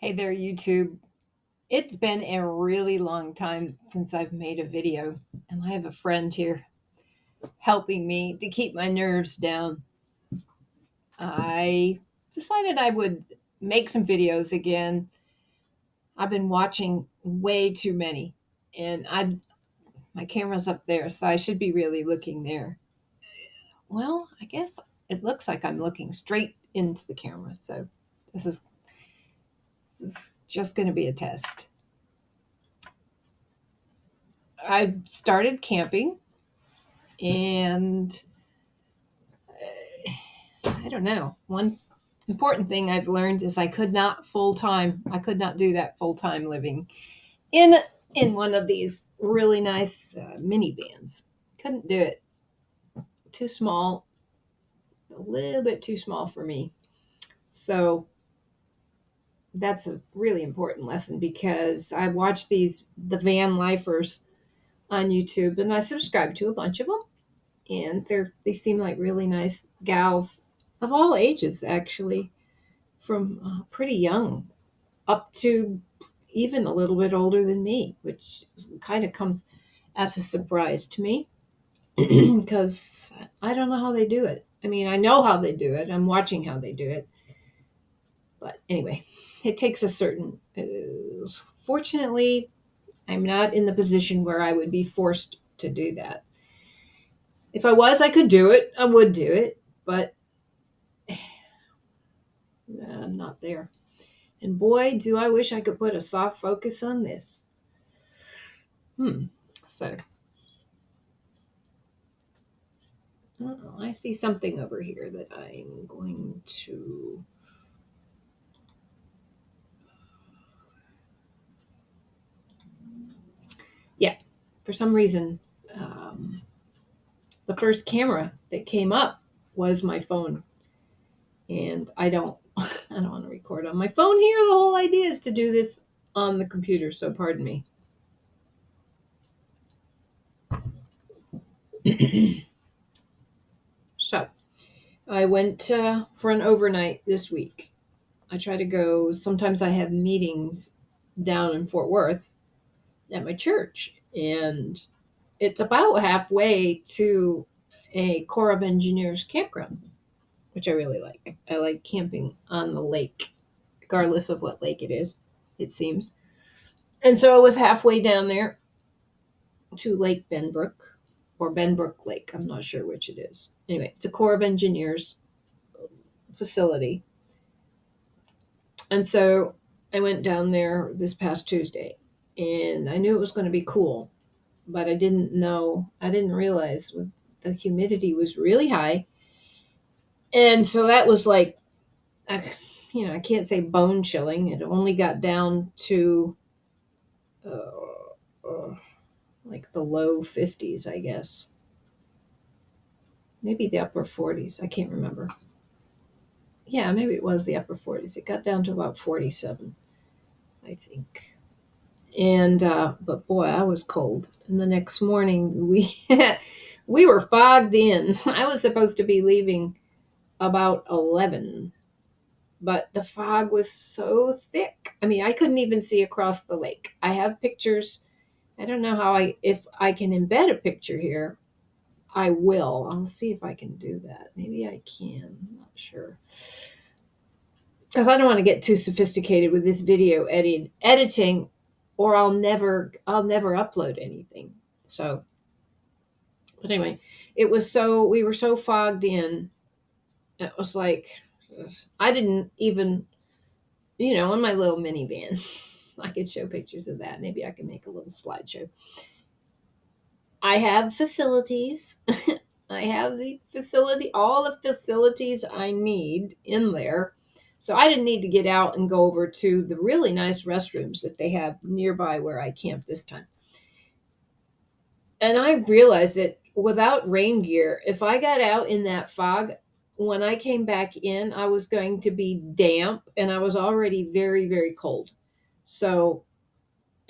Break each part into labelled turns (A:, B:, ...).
A: Hey there, YouTube. It's been a really long time since I've made a video, and I have a friend here helping me to keep my nerves down. I decided I would make some videos again. I've been watching way too many, and my camera's up there, so I should be really looking there. Well, I guess it looks like I'm looking straight into the camera, so this is, this is just going to be a test. I've started camping and I don't know. One important thing I've learned is I could not do that full time living in in one of these really nice minivans. Couldn't do it. Too small, a little bit too small for me. So that's a really important lesson because I watch the van lifers on YouTube and I subscribe to a bunch of them, and they seem like really nice gals of all ages, actually, from pretty young up to even a little bit older than me, which kind of comes as a surprise to me because I don't know how they do it. I mean, I know how they do it. I'm watching how they do it. But anyway, it takes a certain. Fortunately, I'm not in the position where I would be forced to do that. If I was, I could do it. I would do it, but I'm not there. And boy, do I wish I could put a soft focus on this. So, I see something over here that I'm going to. Yeah, for some reason, the first camera that came up was my phone, and I don't. I don't want to record on my phone here. The whole idea is to do this on the computer. So pardon me. So I went for an overnight this week. I try to go. Sometimes I have meetings down in Fort Worth at my church, and it's about halfway to a Corps of Engineers campground, which I really like. I like camping on the lake, regardless of what lake it is, it seems. And so I was halfway down there to Lake Benbrook or Benbrook Lake. I'm not sure which it is. Anyway, it's a Corps of Engineers facility. And so I went down there this past Tuesday, and I knew it was going to be cool, but I didn't realize the humidity was really high. And so that was like, I, I can't say bone chilling. It only got down to uh, like the low 50s, I guess. Maybe the upper 40s. I can't remember. Yeah, maybe it was the upper 40s. It got down to about 47, I think. And but boy, I was cold. And the next morning we were fogged in. I was supposed to be leaving about 11, but the fog was so thick. I mean, I couldn't even see across the lake. I have pictures. I don't know if I can embed a picture here. I will. I'll see if I can do that. Maybe I can. I'm not sure. Because I don't want to get too sophisticated with this video editing, or I'll never upload anything. So, but anyway, we were so fogged in. It was like I didn't even, in my little minivan. I could show pictures of that. Maybe I can make a little slideshow. I have facilities. I have all the facilities I need in there. So I didn't need to get out and go over to the really nice restrooms that they have nearby where I camp this time. And I realized that without rain gear, if I got out in that fog, when I came back in, I was going to be damp and I was already very, very cold. So,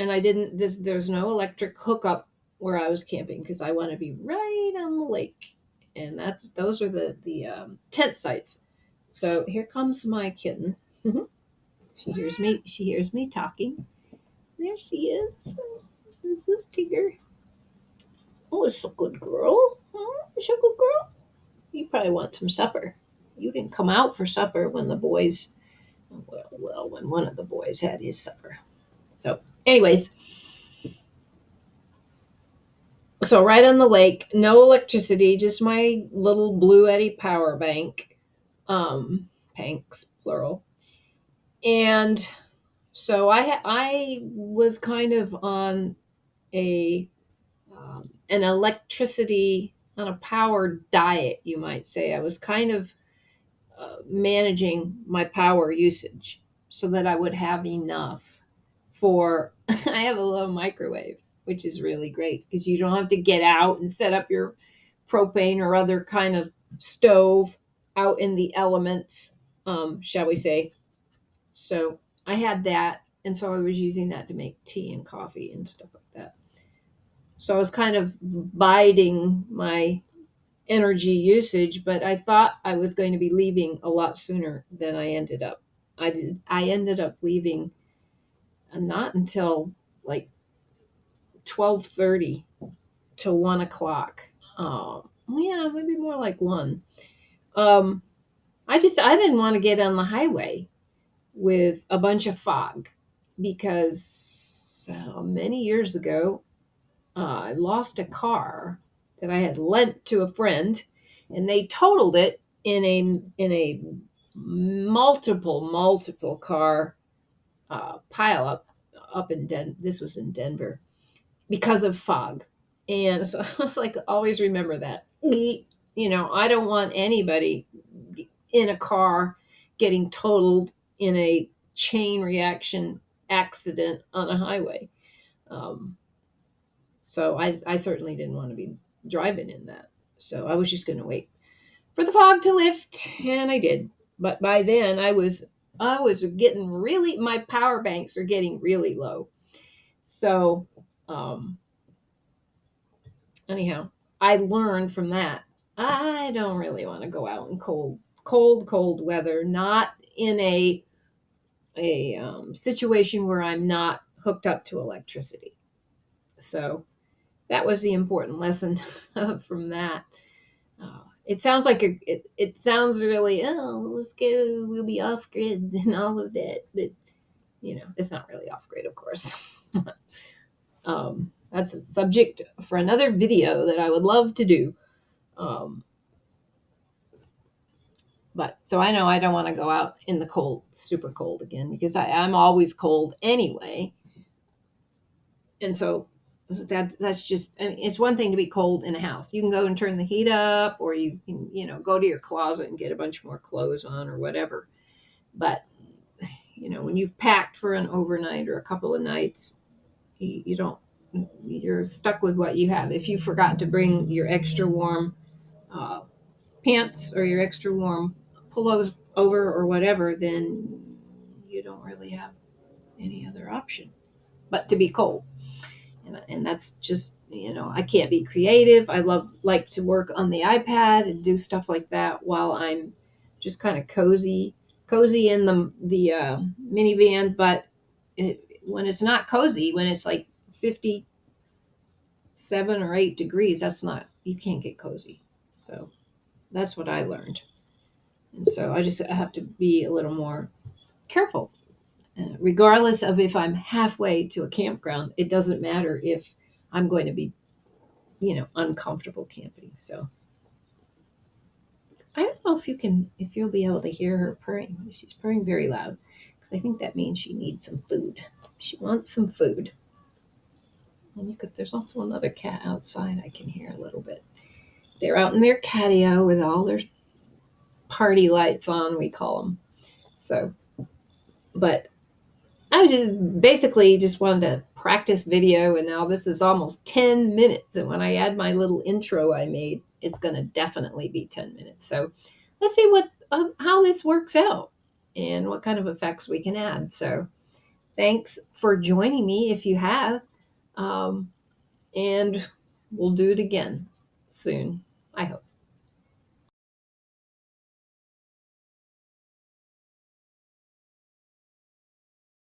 A: and there's no electric hookup where I was camping because I want to be right on the lake. And those are the tent sites. So here comes my kitten. She hears me. She hears me talking. There she is. This is Tigger. Oh, it's a good girl. Oh, it's a good girl. You probably want some supper. You didn't come out for supper when the boys, when one of the boys had his supper. So, anyways, so right on the lake, no electricity, just my little Blue Eddy power bank, banks plural, and so I was kind of on a an electricity on a power diet, you might say. I was kind of managing my power usage so that I would have enough for. I have a low microwave, which is really great because you don't have to get out and set up your propane or other kind of stove out in the elements, shall we say. So I had that. And so I was using that to make tea and coffee and stuff like that. So I was kind of biding my energy usage, but I thought I was going to be leaving a lot sooner than I ended up. I ended up leaving not until like 12:30 to 1 o'clock. Yeah, maybe more like 1. Um, I didn't want to get on the highway with a bunch of fog because many years ago I lost a car that I had lent to a friend, and they totaled it in a multiple car pile up in This was in Denver because of fog, and so I was like, always remember that. I don't want anybody in a car getting totaled in a chain reaction accident on a highway. Um, so I certainly didn't want to be driving in that. So I was just going to wait for the fog to lift, and I did. But by then I was getting really, my power banks are getting really low. So anyhow, I learned from that. I don't really want to go out in cold weather, not in a situation where I'm not hooked up to electricity. So that was the important lesson from that. It sounds like it sounds really, oh, let's go, we'll be off grid and all of that, but it's not really off grid, of course. That's a subject for another video that I would love to do. Um, but so I know I don't want to go out in the cold, super cold again, because I'm always cold anyway. And so that's just, I mean, it's one thing to be cold in a house. You can go and turn the heat up, or you can, go to your closet and get a bunch more clothes on or whatever. But, when you've packed for an overnight or a couple of nights, you don't, you're stuck with what you have. If you forgot to bring your extra warm uh, pants or your extra warm pullovers over or whatever, then you don't really have any other option but to be cold. And that's just, I can't be creative. I like to work on the iPad and do stuff like that while I'm just kind of cozy in the minivan. But when it's not cozy, when it's like 57 or 8 degrees, you can't get cozy. So that's what I learned. And so I have to be a little more careful. Regardless of if I'm halfway to a campground, it doesn't matter if I'm going to be, uncomfortable camping. So I don't know if you'll be able to hear her purring. She's purring very loud because I think that means she needs some food. She wants some food. And there's also another cat outside I can hear a little bit. They're out in their catio with all their party lights on, we call them. So, but I just basically just wanted to practice video, and now this is almost 10 minutes. And when I add my little intro I made, it's going to definitely be 10 minutes. So let's see how this works out and what kind of effects we can add. So thanks for joining me if you have, and we'll do it again soon, I hope.